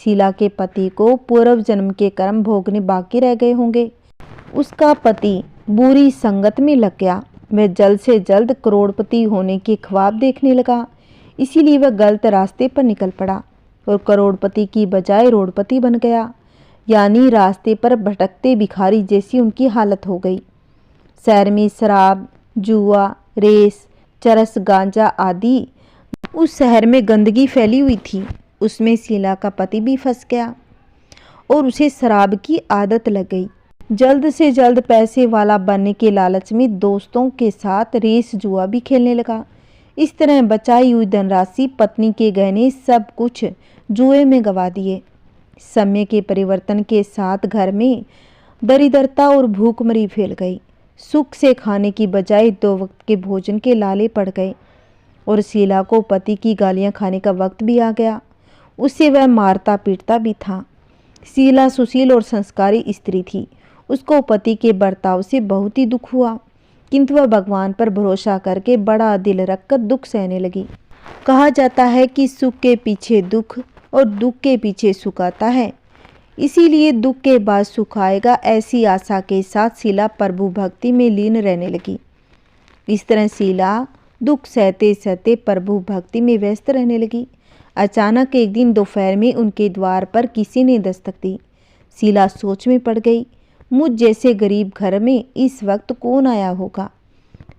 शीला के पति को पूर्व जन्म के कर्म भोगने बाकी रह गए होंगे। उसका पति बुरी संगत में लग गया। वह जल्द से जल्द करोड़पति होने के ख्वाब देखने लगा। इसीलिए वह गलत रास्ते पर निकल पड़ा और करोड़पति की बजाय रोड़पति बन गया। यानी रास्ते पर भटकते भिखारी जैसी उनकी हालत हो गई। शहर में शराब, जुआ, रेस, चरस, गांजा आदि उस शहर में गंदगी फैली हुई थी। उसमें शीला का पति भी फंस गया और उसे शराब की आदत लग गई। जल्द से जल्द पैसे वाला बनने के लालच में दोस्तों के साथ रेस जुआ भी खेलने लगा। इस तरह बचाई हुई धनराशि, पत्नी के गहने, सब कुछ जुए में गवा दिए। समय के परिवर्तन के साथ घर में दरिद्रता और भूखमरी फैल गई। सुख से खाने की बजाय 2 वक्त के भोजन के लाले पड़ गए और शीला को पति की गालियां खाने का वक्त भी आ गया। उससे वह मारता पीटता भी था। शीला सुशील और संस्कारी स्त्री थी। उसको पति के बर्ताव से बहुत ही दुख हुआ, किंतु वह भगवान पर भरोसा करके बड़ा दिल रखकर दुख सहने लगी। कहा जाता है कि सुख के पीछे दुख और दुख के पीछे सुख आता है, इसीलिए दुख के बाद सुख आएगा, ऐसी आशा के साथ शीला प्रभु भक्ति में लीन रहने लगी। इस तरह शीला दुख सहते सहते प्रभु भक्ति में व्यस्त रहने लगी। अचानक एक दिन दोपहर में उनके द्वार पर किसी ने दस्तक दी। शीला सोच में पड़ गई, मुझ जैसे गरीब घर में इस वक्त कौन आया होगा?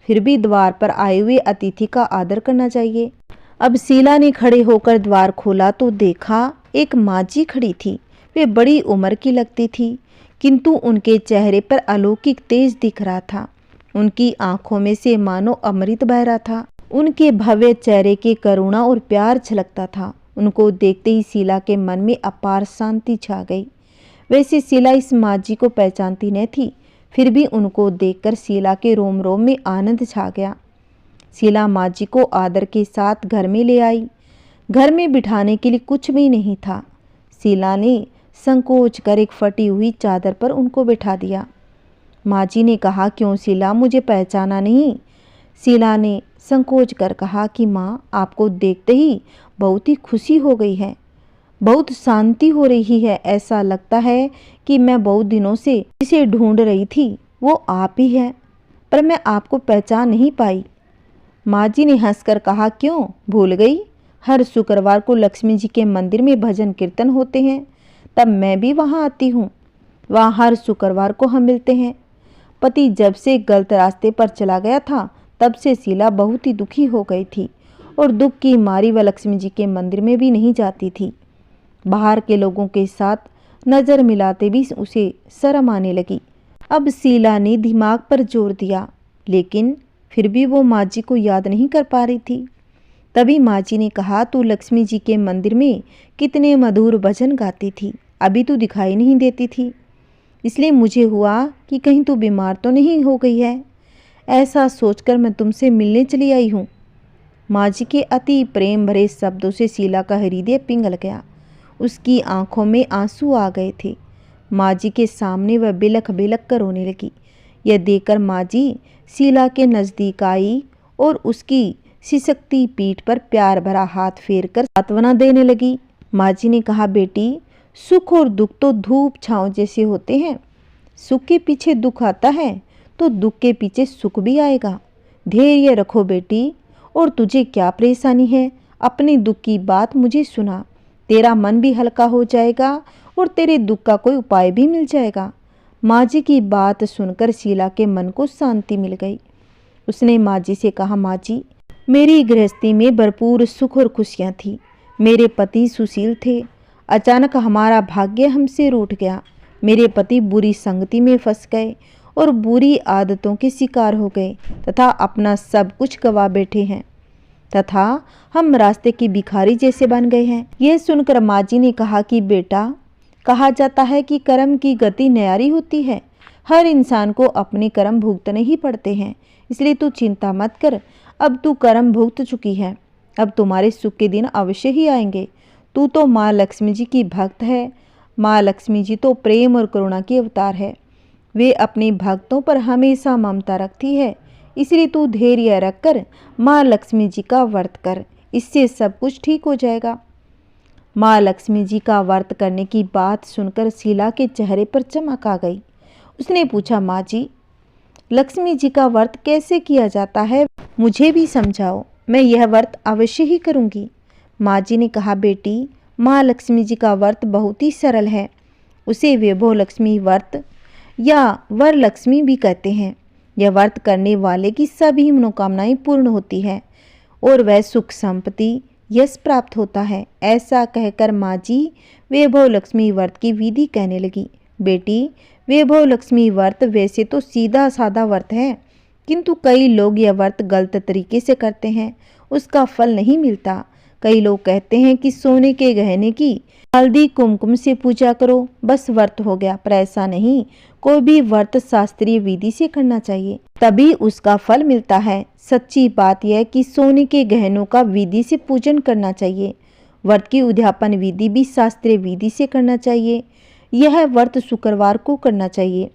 फिर भी द्वार पर आए हुए अतिथि का आदर करना चाहिए। अब शीला ने खड़े होकर द्वार खोला तो देखा एक माजी खड़ी थी। वे बड़ी उम्र की लगती थी, किंतु उनके चेहरे पर अलौकिक तेज दिख रहा था। उनकी आंखों में से मानो अमृत बह रहा था। उनके भव्य चेहरे के करुणा और प्यार झलकता था। उनको देखते ही शीला के मन में अपार शांति छा गई। वैसे शीला इस माजी को पहचानती न थी, फिर भी उनको देखकर शीला के रोम रोम में आनंद छा गया। शीला माजी को आदर के साथ घर में ले आई। घर में बिठाने के लिए कुछ भी नहीं था। शीला ने संकोच कर एक फटी हुई चादर पर उनको बिठा दिया। माजी ने कहा, क्यों शीला, मुझे पहचाना नहीं? शीला ने संकोच कर कहा कि माँ, आपको देखते ही बहुत ही खुशी हो गई है, बहुत शांति हो रही है। ऐसा लगता है कि मैं बहुत दिनों से जिसे ढूंढ रही थी वो आप ही है, पर मैं आपको पहचान नहीं पाई। माजी ने हंसकर कहा, क्यों भूल गई? हर शुक्रवार को लक्ष्मी जी के मंदिर में भजन कीर्तन होते हैं, तब मैं भी वहाँ आती हूँ। वहाँ हर शुक्रवार को हम मिलते हैं। पति जब से गलत रास्ते पर चला गया था, तब से शीला बहुत ही दुखी हो गई थी और दुख की मारी वह लक्ष्मी जी के मंदिर में भी नहीं जाती थी। बाहर के लोगों के साथ नज़र मिलाते भी उसे शर्म आने लगी। अब शीला ने दिमाग पर जोर दिया, लेकिन फिर भी वो माजी को याद नहीं कर पा रही थी। तभी माजी ने कहा, तू लक्ष्मी जी के मंदिर में कितने मधुर भजन गाती थी, अभी तू दिखाई नहीं देती थी, इसलिए मुझे हुआ कि कहीं तू बीमार तो नहीं हो गई है। ऐसा सोचकर मैं तुमसे मिलने चली आई हूँ। माजी के अति प्रेम भरे शब्दों से शीला का हृदय पिघल गया। उसकी आंखों में आंसू आ गए थे। माजी के सामने वह बिलख बिलख कर रोने लगी। यह देखकर माजी शीला के नज़दीक आई और उसकी सिसकती पीठ पर प्यार भरा हाथ फेरकर सांत्वना देने लगी। माजी ने कहा, बेटी, सुख और दुख तो धूप छांव जैसे होते हैं। सुख के पीछे दुख आता है तो दुख के पीछे सुख भी आएगा। धैर्य रखो बेटी। और तुझे क्या परेशानी है? अपने दुख की बात मुझे सुना, तेरा मन भी हल्का हो जाएगा और तेरे दुख का कोई उपाय भी मिल जाएगा। माजी की बात सुनकर शीला के मन को शांति मिल गई। उसने माजी से कहा, माजी, मेरी गृहस्थी में भरपूर सुख और खुशियाँ थी। मेरे पति सुशील थे। अचानक हमारा भाग्य हमसे रूठ गया। मेरे पति बुरी संगति में फंस गए और बुरी आदतों के शिकार हो गए तथा अपना सब कुछ गवा बैठे हैं, तथा हम रास्ते की भिखारी जैसे बन गए हैं। यह सुनकर माजी ने कहा कि बेटा, कहा जाता है कि कर्म की गति न्यारी होती है। हर इंसान को अपने कर्म भुगतने ही पड़ते हैं, इसलिए तू चिंता मत कर। अब तू कर्म भुगत चुकी है, अब तुम्हारे सुख के दिन अवश्य ही आएंगे। तू तो माँ लक्ष्मी जी की भक्त है। माँ लक्ष्मी जी तो प्रेम और करुणा की अवतार है। वे अपने भक्तों पर हमेशा ममता रखती है, इसलिए तू धैर्य रखकर माँ लक्ष्मी जी का व्रत कर, इससे सब कुछ ठीक हो जाएगा। माँ लक्ष्मी जी का व्रत करने की बात सुनकर शीला के चेहरे पर चमक आ गई। उसने पूछा, माँ जी, लक्ष्मी जी का व्रत कैसे किया जाता है, मुझे भी समझाओ, मैं यह व्रत अवश्य ही करूँगी। माँ जी ने कहा, बेटी, माँ लक्ष्मी जी का व्रत बहुत ही सरल है। उसे वैभव लक्ष्मी व्रत या वर लक्ष्मी भी कहते हैं। यह व्रत करने वाले की सभी मनोकामनाएं पूर्ण होती है और वह सुख संपत्ति यश प्राप्त होता है। ऐसा कहकर माँ जी वैभव लक्ष्मी व्रत की विधि कहने लगी। बेटी, वैभव लक्ष्मी व्रत वैसे तो सीधा साधा व्रत है, किंतु कई लोग यह व्रत गलत तरीके से करते हैं, उसका फल नहीं मिलता। कई लोग कहते हैं कि सोने के गहने की हल्दी कुमकुम से पूजा करो, बस व्रत हो गया, पर ऐसा नहीं। कोई भी व्रत शास्त्रीय विधि से करना चाहिए, तभी उसका फल मिलता है। सच्ची बात यह कि सोने के गहनों का विधि से पूजन करना चाहिए। व्रत की उद्यापन विधि भी शास्त्रीय विधि से करना चाहिए। यह व्रत शुक्रवार को करना चाहिए।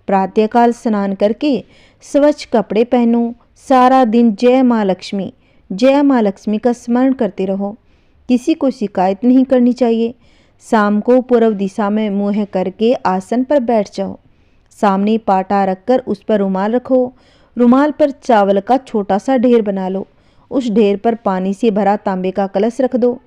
प्रातःकाल स्नान करके स्वच्छ कपड़े पहनो। सारा दिन जय माँ लक्ष्मी का स्मरण करते रहो। किसी को शिकायत नहीं करनी चाहिए। शाम को पूर्व दिशा में मुँह करके आसन पर बैठ जाओ। सामने पाटा रखकर उस पर रुमाल रखो। रुमाल पर चावल का छोटा सा ढेर बना लो। उस ढेर पर पानी से भरा तांबे का कलश रख दो।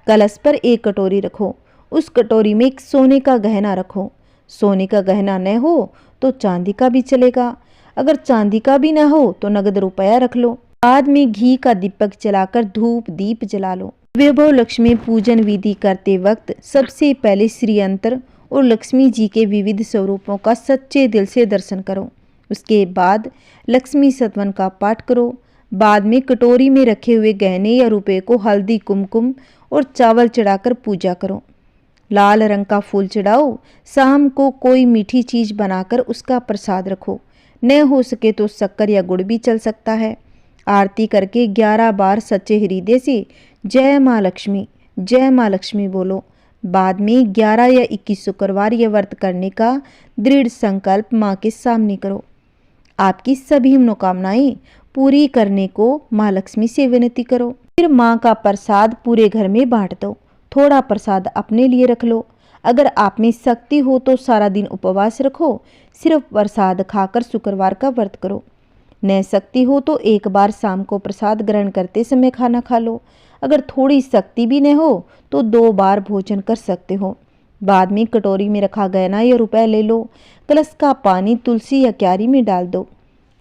कलश पर एक कटोरी रखो। उस कटोरी में एक सोने का गहना रखो। सोने का गहना न हो तो चांदी का भी चलेगा। अगर चांदी का भी न हो तो नगद रुपया रख लो। बाद में घी का दीपक जलाकर धूप दीप जला लो। वैभव लक्ष्मी पूजन विधि करते वक्त सबसे पहले श्री यंत्र और लक्ष्मी जी के विविध स्वरूपों का सच्चे दिल से दर्शन करो। उसके बाद लक्ष्मी सतवन का पाठ करो। बाद में कटोरी में रखे हुए गहने या रुपए को हल्दी कुमकुम और चावल चढ़ाकर पूजा करो। लाल रंग का फूल चढ़ाओ। शाम को कोई मीठी चीज बनाकर उसका प्रसाद रखो। न हो सके तो शक्कर या गुड़ भी चल सकता है। आरती करके 11 बार सच्चे हृदय से जय माँ लक्ष्मी बोलो। बाद में 11 या 21 शुक्रवार यह व्रत करने का दृढ़ संकल्प माँ के सामने करो। आपकी सभी मनोकामनाएं पूरी करने को माँ लक्ष्मी से विनती करो। फिर माँ का प्रसाद पूरे घर में बांट दो। थोड़ा प्रसाद अपने लिए रख लो। अगर आप में शक्ति हो तो सारा दिन उपवास रखो। सिर्फ प्रसाद खाकर शुक्रवार का व्रत करो। न शक्ति हो तो एक बार शाम को प्रसाद ग्रहण करते समय खाना खा लो। अगर थोड़ी शक्ति भी न हो तो 2 बार भोजन कर सकते हो। बाद में कटोरी में रखा गहना या रुपया ले लो। कलश का पानी तुलसी या क्यारी में डाल दो।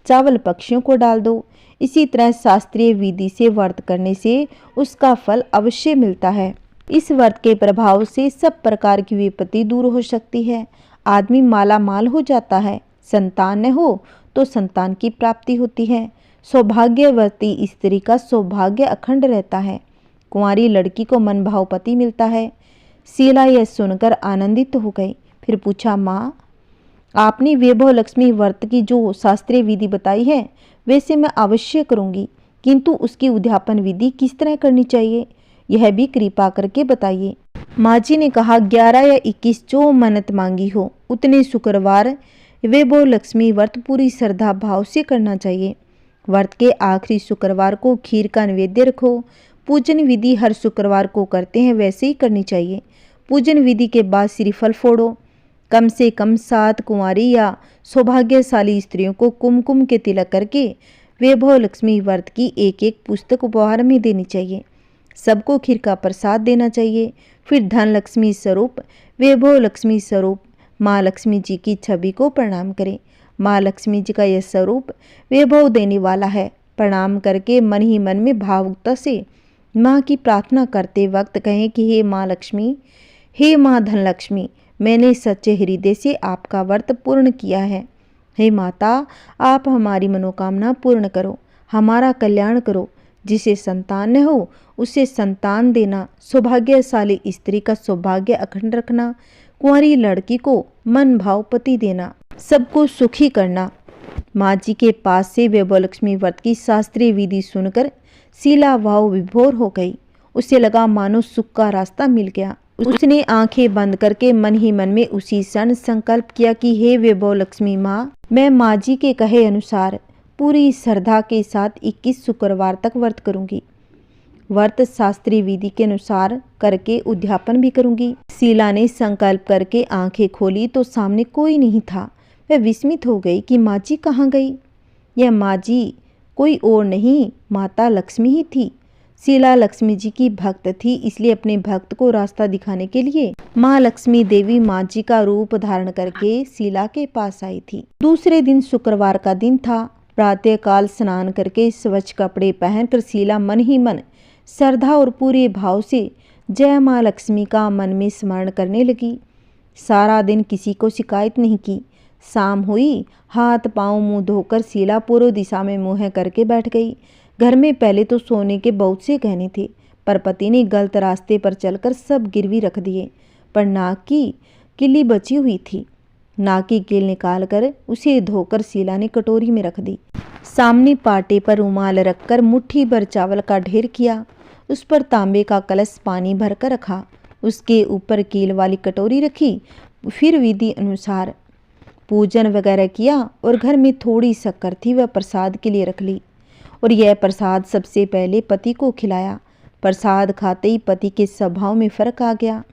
चावल पक्षियों को डाल दो। इसी तरह शास्त्रीय विधि से व्रत करने से उसका फल अवश्य मिलता है। इस व्रत के प्रभाव से सब प्रकार की विपत्ति दूर हो सकती है। आदमी माला माल हो जाता है। संतान न हो तो संतान की प्राप्ति होती है। सौभाग्यवती स्त्री का सौभाग्य अखंड रहता है। कुंवारी लड़की को मनभाव पति मिलता है। शीला यह सुनकर आनंदित हो गई। फिर पूछा, माँ, आपने वैभव लक्ष्मी व्रत की जो शास्त्रीय विधि बताई है वैसे मैं अवश्य करूंगी, किंतु उसकी उद्यापन विधि किस तरह करनी चाहिए यह भी कृपा करके बताइए। माँ जी ने कहा, 11 या 21 जो मन्नत मांगी हो उतने शुक्रवार वैभव लक्ष्मी व्रत पूरी श्रद्धा भाव से करना चाहिए। व्रत के आखिरी शुक्रवार को खीर का नैवेद्य रखो। पूजन विधि हर शुक्रवार को करते हैं वैसे ही करनी चाहिए। पूजन विधि के बाद श्रीफल फोड़ो। कम से कम 7 कुंवारी या सौभाग्यशाली स्त्रियों को कुमकुम के तिलक करके वैभव लक्ष्मी व्रत की एक पुस्तक उपहार में देनी चाहिए। सबको खीर का प्रसाद देना चाहिए। फिर धन लक्ष्मी स्वरूप वैभव लक्ष्मी स्वरूप माँ लक्ष्मी जी की छवि को प्रणाम करें। माँ लक्ष्मी जी का यह स्वरूप वैभव देने वाला है। प्रणाम करके मन ही मन में भावुकता से माँ की प्रार्थना करते वक्त कहें कि हे माँ लक्ष्मी, हे माँ धन लक्ष्मी, मैंने सच्चे हृदय से आपका व्रत पूर्ण किया है। हे माता, आप हमारी मनोकामना पूर्ण करो, हमारा कल्याण करो। जिसे संतान न हो उसे संतान देना, सौभाग्यशाली स्त्री का सौभाग्य अखंड रखना, कुंवारी लड़की को मन भाव पति देना, सबको सुखी करना। माँ जी के पास से वैभव लक्ष्मी व्रत की शास्त्रीय विधि सुनकर शीला भाव विभोर हो गई। उसे लगा मानो सुख का रास्ता मिल गया। उसने आंखें बंद करके मन ही मन में उसी क्षण संकल्प किया कि हे वैभव लक्ष्मी माँ, मैं माँ जी के कहे अनुसार पूरी श्रद्धा के साथ 21 शुक्रवार तक व्रत करूंगी। व्रत शास्त्रीय विधि के अनुसार करके उद्यापन भी करूंगी। शीला ने संकल्प करके आंखें खोली तो सामने कोई नहीं था। वह विस्मित हो गई कि माँ जी कहाँ गई। यह माँ जी कोई और नहीं, माता लक्ष्मी ही थी। शीला लक्ष्मी जी की भक्त थी, इसलिए अपने भक्त को रास्ता दिखाने के लिए माँ लक्ष्मी देवी माँ जी का रूप धारण करके शीला के पास आई थी। दूसरे दिन शुक्रवार का दिन था। प्रातःकाल स्नान करके स्वच्छ कपड़े पहनकर शीला मन ही मन श्रद्धा और पूरे भाव से जय माँ लक्ष्मी का मन में स्मरण करने लगी। सारा दिन किसी को शिकायत नहीं की। शाम हुई, हाथ पांव मुंह धोकर शीला पूर्व दिशा में मुंह करके बैठ गई। घर में पहले तो सोने के बहुत से गहने थे, पर पति ने गलत रास्ते पर चलकर सब गिरवी रख दिए। पर नाक की किल्ली बची हुई थी। नाक की कील निकालकर उसे धोकर शीला ने कटोरी में रख दी। सामने पाटे पर रुमाल रखकर मुट्ठी भर चावल का ढेर किया। उस पर तांबे का कलश पानी भरकर रखा। उसके ऊपर कील वाली कटोरी रखी। फिर विधि अनुसार पूजन वगैरह किया और घर में थोड़ी शक्कर थी वह प्रसाद के लिए रख ली और यह प्रसाद सबसे पहले पति को खिलाया। प्रसाद खाते ही पति के स्वभाव में फर्क आ गया।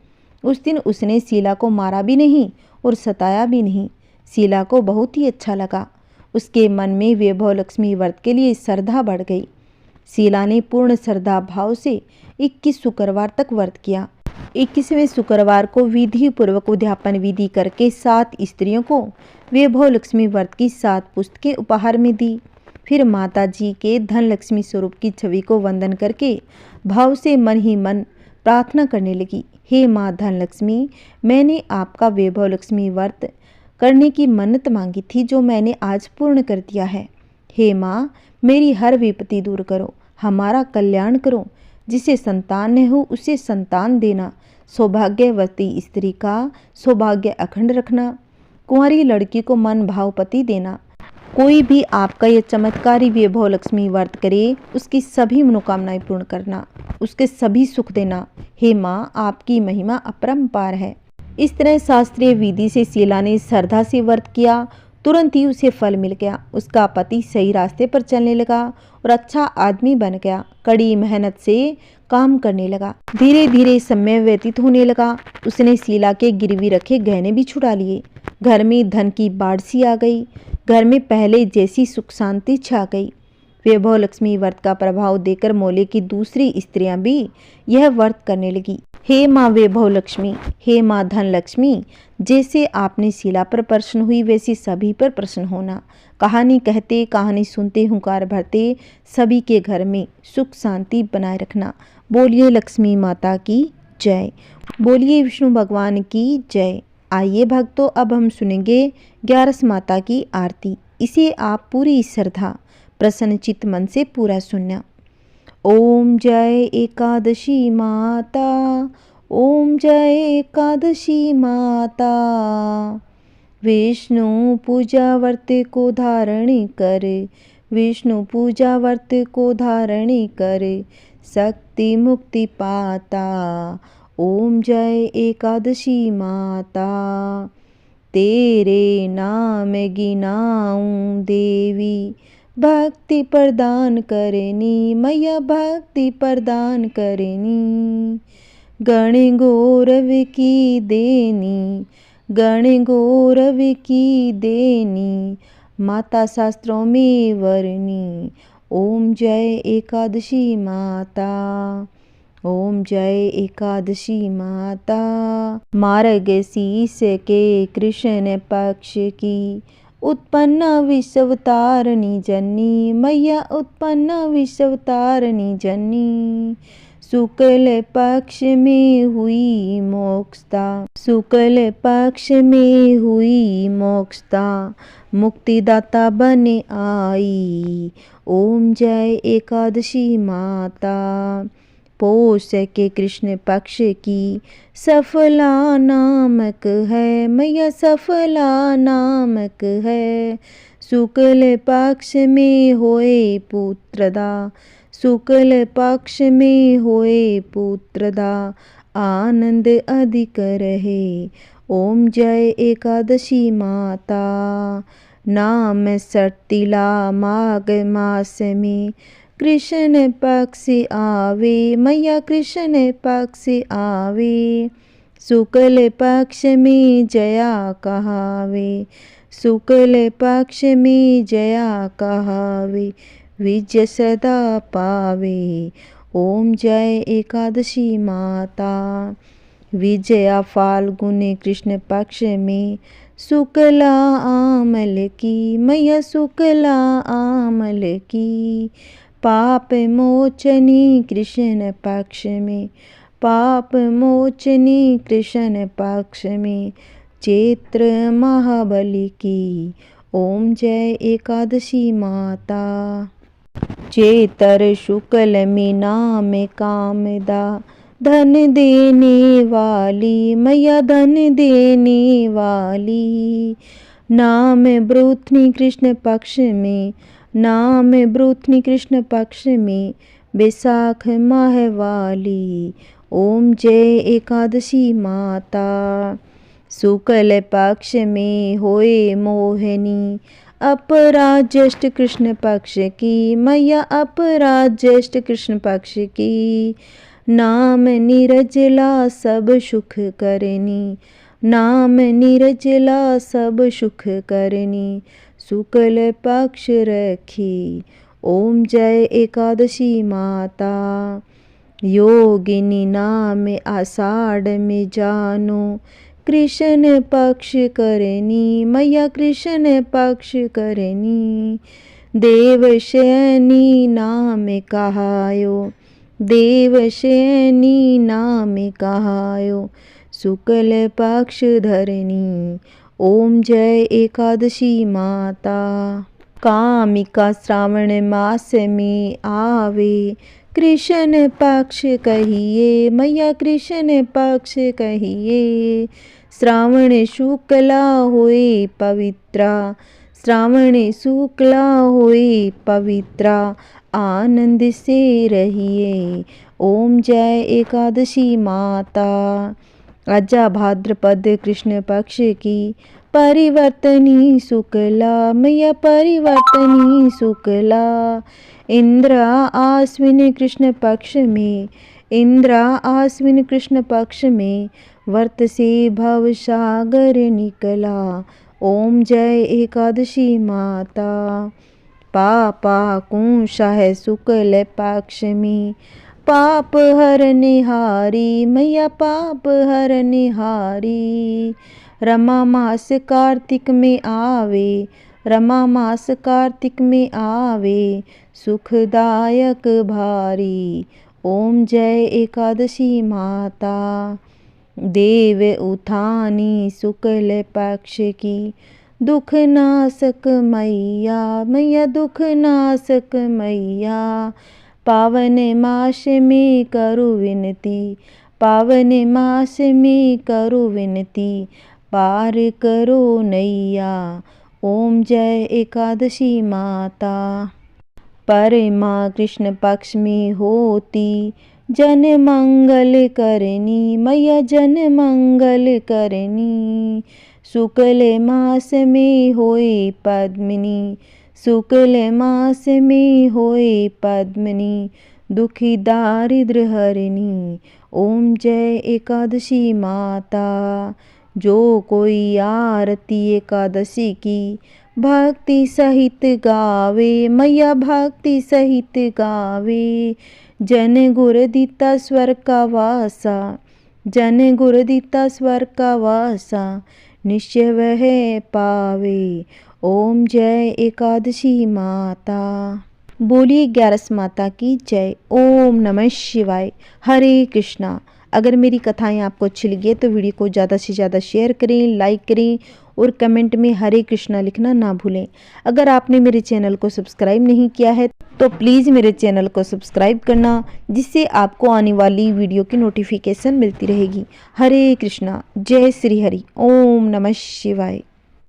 उस दिन उसने शीला को मारा भी नहीं और सताया भी नहीं। शीला को बहुत ही अच्छा लगा। उसके मन में वैभव लक्ष्मी व्रत के लिए श्रद्धा बढ़ गई। शीला ने पूर्ण श्रद्धा भाव से 21 शुक्रवार तक व्रत किया। 21वें शुक्रवार को विधि पूर्वक उद्यापन विधि करके 7 स्त्रियों को वैभव लक्ष्मी व्रत की 7 पुस्तकें उपहार में दी। फिर माता जी के धन लक्ष्मी स्वरूप की छवि को वंदन करके भाव से मन ही मन प्रार्थना करने लगी। हे माँ धन लक्ष्मी, मैंने आपका वैभव लक्ष्मी व्रत करने की मन्नत मांगी थी जो मैंने आज पूर्ण कर दिया है। हे माँ, मेरी हर विपत्ति दूर करो, हमारा कल्याण करो। जिसे संतान न हो उसे संतान देना। सौभाग्यवती स्त्री का सौभाग्य अखंड रखना। कुंवारी लड़की को मन भाव पति देना। कोई भी आपका यह चमत्कारी वैभव लक्ष्मी व्रत करे, उसकी सभी मनोकामनाएं पूर्ण करना, उसके सभी सुख देना। हे माँ, आपकी महिमा अपरंपार है। इस तरह शास्त्रीय विधि से शीला ने श्रद्धा से व्रत किया। तुरंत ही उसे फल मिल गया। उसका पति सही रास्ते पर चलने लगा और अच्छा आदमी बन गया। कड़ी मेहनत से काम करने लगा। धीरे धीरे समय व्यतीत होने लगा। उसने शीला के गिरवी रखे गहने भी छुड़ा लिए। घर में धन की बाढ़ सी आ गई। घर में पहले जैसी सुख शांति छा गई। वैभव लक्ष्मी व्रत का प्रभाव देकर मोहल्ले की दूसरी स्त्रियां भी यह व्रत करने लगी। हे माँ वैभव लक्ष्मी, हे माँ धन लक्ष्मी, जैसे आपने शीला पर प्रसन्न हुई वैसे सभी पर प्रसन्न होना। कहानी कहते कहानी सुनते हुंकार भरते सभी के घर में सुख शांति बनाए रखना। बोलिए लक्ष्मी माता की जय। बोलिए विष्णु भगवान की जय। आइए भक्तों, अब हम सुनेंगे 11 माता की आरती। इसे आप पूरी श्रद्धा प्रसन्न चित्त मन से पूरा सुनना। ओम जय एकादशी माता, ओम जय एकादशी माता। विष्णु पूजा व्रत को धारण कर, विष्णु पूजा व्रत को धारण कर, शक्ति मुक्ति पाता। ओम जय एकादशी माता। तेरे नाम गिनाऊं देवी, भक्ति प्रदान करनी, मैया भक्ति प्रदान करनी। गण गौरव की देनी, गण गौरव की देनी, माता शास्त्रों में वर्णी। ओम जय एकादशी माता, ओम जय एकादशी माता। मार्गशीर्ष के कृष्ण पक्ष की उत्पन्न विश्वतारिणी जननी, मैया उत्पन्न विश्वतारिणी जननी। शुक्ल पक्ष में हुई मोक्षता, शुक्ल पक्ष में हुई मोक्षता, मुक्तिदाता बने आई। ओम जय एकादशी माता। पौष के कृष्ण पक्ष की सफला नामक है, मैया सफला नामक है। शुक्ल पक्ष में होए पुत्रदा, शुक्ल पक्ष में होए पुत्रदा, आनंद अधिक रहे। ओम जय एकादशी माता। नाम सटिला माघ मास में कृष्ण पक्ष आवे, मैया कृष्ण पक्ष आवे। शुक्ल पक्ष में जया कहावे, शुक्ल पक्ष में जया कहावे, विजय सदा पावे। ओम जय एकादशी माता। विजया फाल्गुन कृष्ण पक्ष में शुक्ला आमल की, मैया शुक्ला आमल की। पाप मोचनी कृष्ण पक्ष में, पाप मोचनी कृष्ण पक्ष में, चैत्र महाबली की, ओम जय एकादशी माता। चैत्र शुक्ल में नाम कामदा, धन देने वाली मैया धन देने वाली। नाम ब्रूथनी कृष्ण पक्ष में, नाम ब्रूथनी कृष्ण पक्ष में, बैसाख माह वाली, ओम जय एकादशी माता। शुक्ल पक्ष में होए मोहिनी, अपराध ज्येष्ठ कृष्ण पक्ष की मैया अपराध ज्येष्ठ कृष्ण पक्ष की। नाम निरजला सब सुख करनी, नाम निरजला सब सुख करनी, शुक्ल पक्ष रखी, ओम जय एकादशी माता। योगिनी नाम आषाढ़ में जानो, कृष्ण पक्ष करनी मैया कृष्ण पक्ष करनी। देवशयनी नाम कहायो, देवशयनी नाम कहायो, शुक्ल पक्ष धरनी, ओम जय एकादशी माता। कामिका श्रावण मास में आवे, कृष्ण पक्ष कहिए मैया कृष्ण पक्ष कहिए। श्रावण शुक्ला होए पवित्रा, श्रावण शुक्ला होए पवित्रा, आनंद से रहिए, ओम जय एकादशी माता। अजा भाद्रपद कृष्ण पक्ष की, परिवर्तनी शुक्ला मैया परिवर्तनी शुक्ला। इंद्रा आश्विन कृष्ण पक्ष में, इंद्रा आश्विन कृष्ण पक्ष में, व्रत से भव सागर निकला, ओम जय एकादशी माता। पापा कुंशा है शुक्ल पक्ष में, पाप हरने हारी मैया पाप हरने हारी। रमा मास कार्तिक में आवे, रमा मास कार्तिक में आवे, सुखदायक भारी, ओम जय एकादशी माता। देव उठानी शुक्ल पक्ष की, दुख नाशक मैया मैया दुख नाशक मैया। पावन मास में करो विनती, पावन मास में करो विनती, पार करो नैया, ओम जय एकादशी माता। परमा कृष्ण पक्ष में होती, जन मंगल करनी मैया जन मंगल करनी। शुक्ल मास में होए पद्मिनी, शुक्ल मास में होए पद्मिनी, दुखी दारिद्र हरनी, ओम जय एकादशी माता। जो कोई आरती एकादशी की, भक्ति सहित गावे मैया भक्ति सहित गावे। जन गुर दीता स्वर का वासा, जन गुर दीता स्वर का वासा, निश्चय वह पावे, ओम जय एकादशी माता। बोलिए ग्यारस माता की जय। ओम नमः शिवाय। हरे कृष्णा। अगर मेरी कथाएं आपको अच्छी लगी तो वीडियो को ज़्यादा से ज़्यादा शेयर करें, लाइक करें और कमेंट में हरे कृष्णा लिखना ना भूलें। अगर आपने मेरे चैनल को सब्सक्राइब नहीं किया है तो प्लीज़ मेरे चैनल को सब्सक्राइब करना, जिससे आपको आने वाली वीडियो की नोटिफिकेशन मिलती रहेगी। हरे कृष्णा। जय श्री हरि। ओम नमः शिवाय।